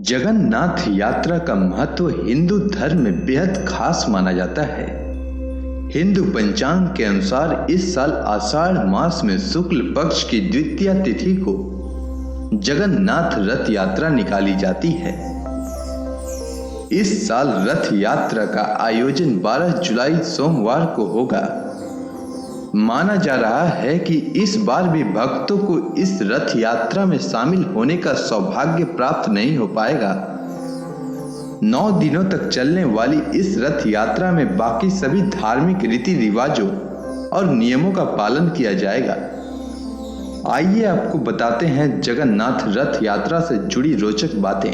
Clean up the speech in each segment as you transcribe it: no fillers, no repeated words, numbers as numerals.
जगन्नाथ यात्रा का महत्व हिंदू धर्म में बेहद खास माना जाता है। हिंदू पंचांग के अनुसार इस साल आषाढ़ मास में शुक्ल पक्ष की द्वितीया तिथि को जगन्नाथ रथ यात्रा निकाली जाती है। इस साल रथ यात्रा का आयोजन 12 जुलाई सोमवार को होगा। माना जा रहा है कि इस बार भी भक्तों को इस रथ यात्रा में शामिल होने का सौभाग्य प्राप्त नहीं हो पाएगा। 9 दिनों तक चलने वाली इस रथ यात्रा में बाकी सभी धार्मिक रीति रिवाजों और नियमों का पालन किया जाएगा। आइए आपको बताते हैं जगन्नाथ रथ यात्रा से जुड़ी रोचक बातें।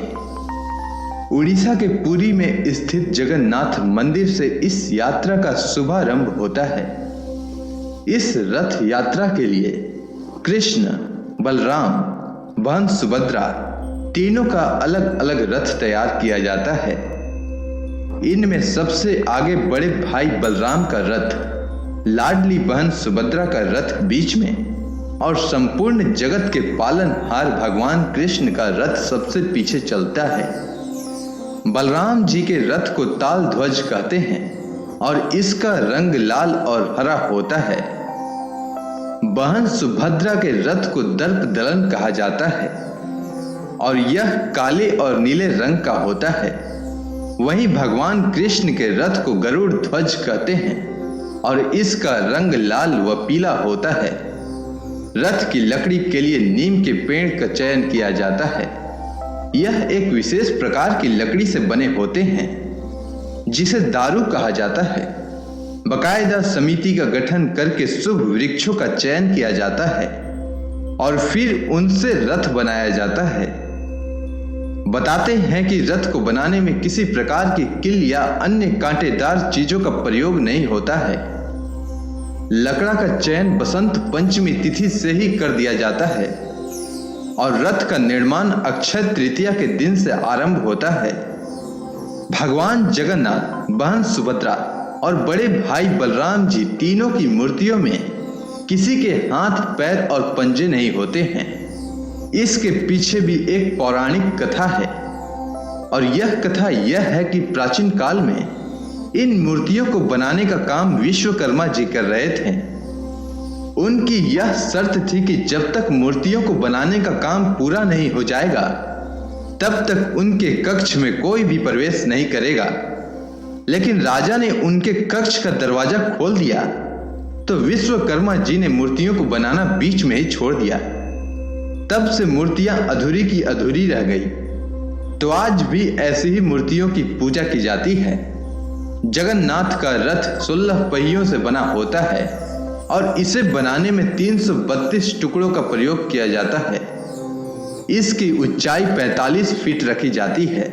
उड़ीसा के पुरी में स्थित जगन्नाथ मंदिर से इस यात्रा का शुभारंभ होता है। इस रथ यात्रा के लिए कृष्ण, बलराम, बहन सुभद्रा तीनों का अलग अलग रथ तैयार किया जाता है। इनमें सबसे आगे बड़े भाई बलराम का रथ, लाडली बहन सुभद्रा का रथ बीच में और संपूर्ण जगत के पालनहार भगवान कृष्ण का रथ सबसे पीछे चलता है। बलराम जी के रथ को ताल ध्वज कहते हैं और इसका रंग लाल और हरा होता है। बहन सुभद्रा के रथ को दर्प दलन कहा जाता है और यह काले और नीले रंग का होता है। वहीं भगवान कृष्ण के रथ को गरुड़ ध्वज कहते हैं और इसका रंग लाल व पीला होता है। रथ की लकड़ी के लिए नीम के पेड़ का चयन किया जाता है। यह एक विशेष प्रकार की लकड़ी से बने होते हैं जिसे दारू कहा जाता है। बाकायदा समिति का गठन करके शुभ वृक्षों का चयन किया जाता है और फिर उनसे रथ बनाया जाता है। बताते हैं कि रथ को बनाने में किसी प्रकार की किल या अन्य कांटेदार चीजों का प्रयोग नहीं होता है। लकड़ा का चयन बसंत पंचमी तिथि से ही कर दिया जाता है और रथ का निर्माण अक्षय तृतीया के दिन से आरंभ होता है। भगवान जगन्नाथ, बहन सुभद्रा और बड़े भाई बलराम जी तीनों की मूर्तियों में किसी के हाथ, पैर और पंजे नहीं होते हैं। इसके पीछे भी एक पौराणिक कथा है और यह कथा यह है कि प्राचीन काल में इन मूर्तियों को बनाने का काम विश्वकर्मा जी कर रहे थे। उनकी यह शर्त थी कि जब तक मूर्तियों को बनाने का काम पूरा नहीं हो जाएगा तब तक उनके कक्ष में कोई भी प्रवेश नहीं करेगा। लेकिन राजा ने उनके कक्ष का दरवाजा खोल दिया तो विश्वकर्मा जी ने मूर्तियों को बनाना बीच में ही छोड़ दिया। तब से मूर्तियां अधूरी की अधूरी रह गई। तो आज भी ऐसी ही मूर्तियों की पूजा की जाती है। जगन्नाथ का रथ 16 पहियों से बना होता है और इसे बनाने में 332 टुकड़ों का प्रयोग किया जाता है। इसकी ऊंचाई 45 फीट रखी जाती है।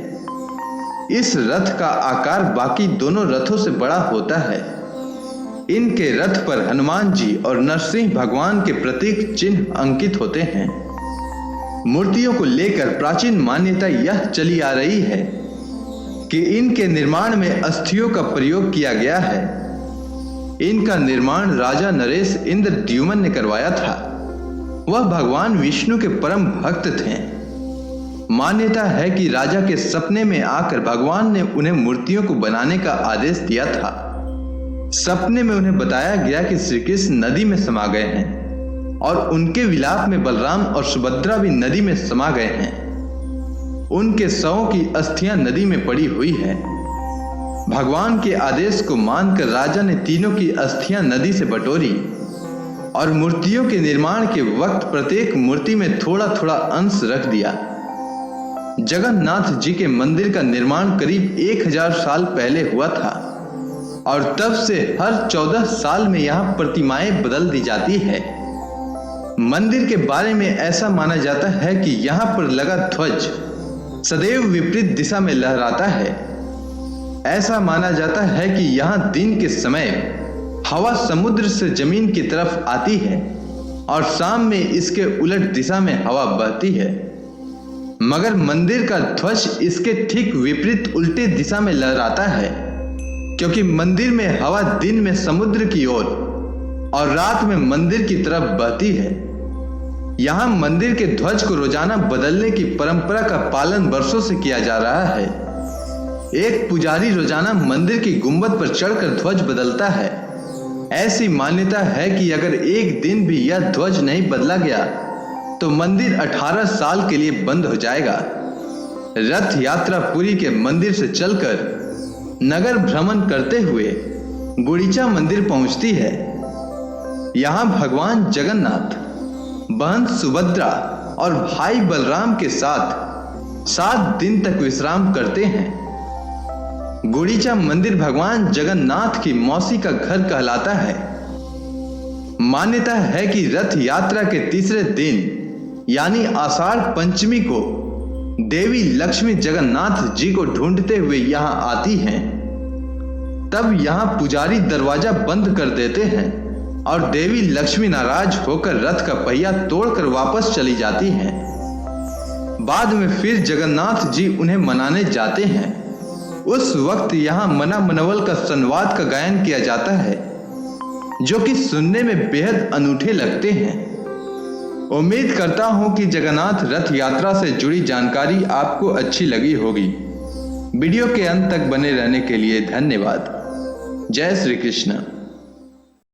इस रथ का आकार बाकी दोनों रथों से बड़ा होता है। इनके रथ पर हनुमान जी और नरसिंह भगवान के प्रतीक चिन्ह अंकित होते हैं। मूर्तियों को लेकर प्राचीन मान्यता यह चली आ रही है कि इनके निर्माण में अस्थियों का प्रयोग किया गया है। इनका निर्माण राजा नरेश इंद्रद्युम्न ने करवाया था। वह भगवान विष्णु के परम भक्त थे। मान्यता है कि राजा के सपने में आकर भगवान ने उन्हें मूर्तियों को बनाने का आदेश दिया था। सपने में उन्हें बताया गया कि श्री कृष्ण नदी में समा गए हैं और उनके विलाप में बलराम और सुभद्रा भी नदी में समा गए हैं। उनके शवों की अस्थियां नदी में पड़ी हुई है। भगवान के आदेश को मानकर राजा ने तीनों की अस्थियां नदी से बटोरी और मूर्तियों के निर्माण के वक्त प्रत्येक मूर्ति में थोड़ा थोड़ा अंश रख दिया। जगन्नाथ जी के मंदिर का निर्माण करीब 1000 साल पहले हुआ था और तब से हर 14 साल में यहाँ प्रतिमाएं बदल दी जाती है। मंदिर के बारे में ऐसा माना जाता है कि यहाँ पर लगा ध्वज सदैव विपरीत दिशा में लहराता है। ऐसा माना जाता है कि यहाँ दिन के समय हवा समुद्र से जमीन की तरफ आती है और शाम में इसके उलट दिशा में हवा बहती है। मगर मंदिर का ध्वज इसके ठीक विपरीत उल्टे दिशा में लहराता है, क्योंकि मंदिर में हवा दिन में समुद्र की ओर और रात में मंदिर की तरफ बहती है। यहाँ मंदिर के ध्वज को रोजाना बदलने की परंपरा का पालन वर्षों से किया जा रहा है। एक पुजारी रोजाना मंदिर की गुंबद पर चढ़कर ध्वज बदलता है। ऐसी मान्यता है कि अगर एक दिन भी यह ध्वज नहीं बदला गया तो मंदिर 18 साल के लिए बंद हो जाएगा। रथ यात्रा पुरी के मंदिर से चलकर नगर भ्रमण करते हुए गुड़ीचा मंदिर पहुंचती है। यहाँ भगवान जगन्नाथ, बहन सुभद्रा और भाई बलराम के साथ 7 दिन तक विश्राम करते हैं। गुड़ीचा मंदिर भगवान जगन्नाथ की मौसी का घर कहलाता है। मान्यता है कि रथ यात्रा के तीसरे दिन यानी आषाढ़ पंचमी को देवी लक्ष्मी जगन्नाथ जी को ढूंढते हुए यहाँ आती हैं। तब यहाँ पुजारी दरवाजा बंद कर देते हैं और देवी लक्ष्मी नाराज होकर रथ का पहिया तोड़कर वापस चली जाती हैं। बाद में फिर जगन्नाथ जी उन्हें मनाने जाते हैं। उस वक्त यहाँ मना मनवल का संवाद का गायन किया जाता है, जो कि सुनने में बेहद अनूठे लगते हैं। उम्मीद करता हूं कि जगन्नाथ रथ यात्रा से जुड़ी जानकारी आपको अच्छी लगी होगी। वीडियो के अंत तक बने रहने के लिए धन्यवाद। जय श्री कृष्ण।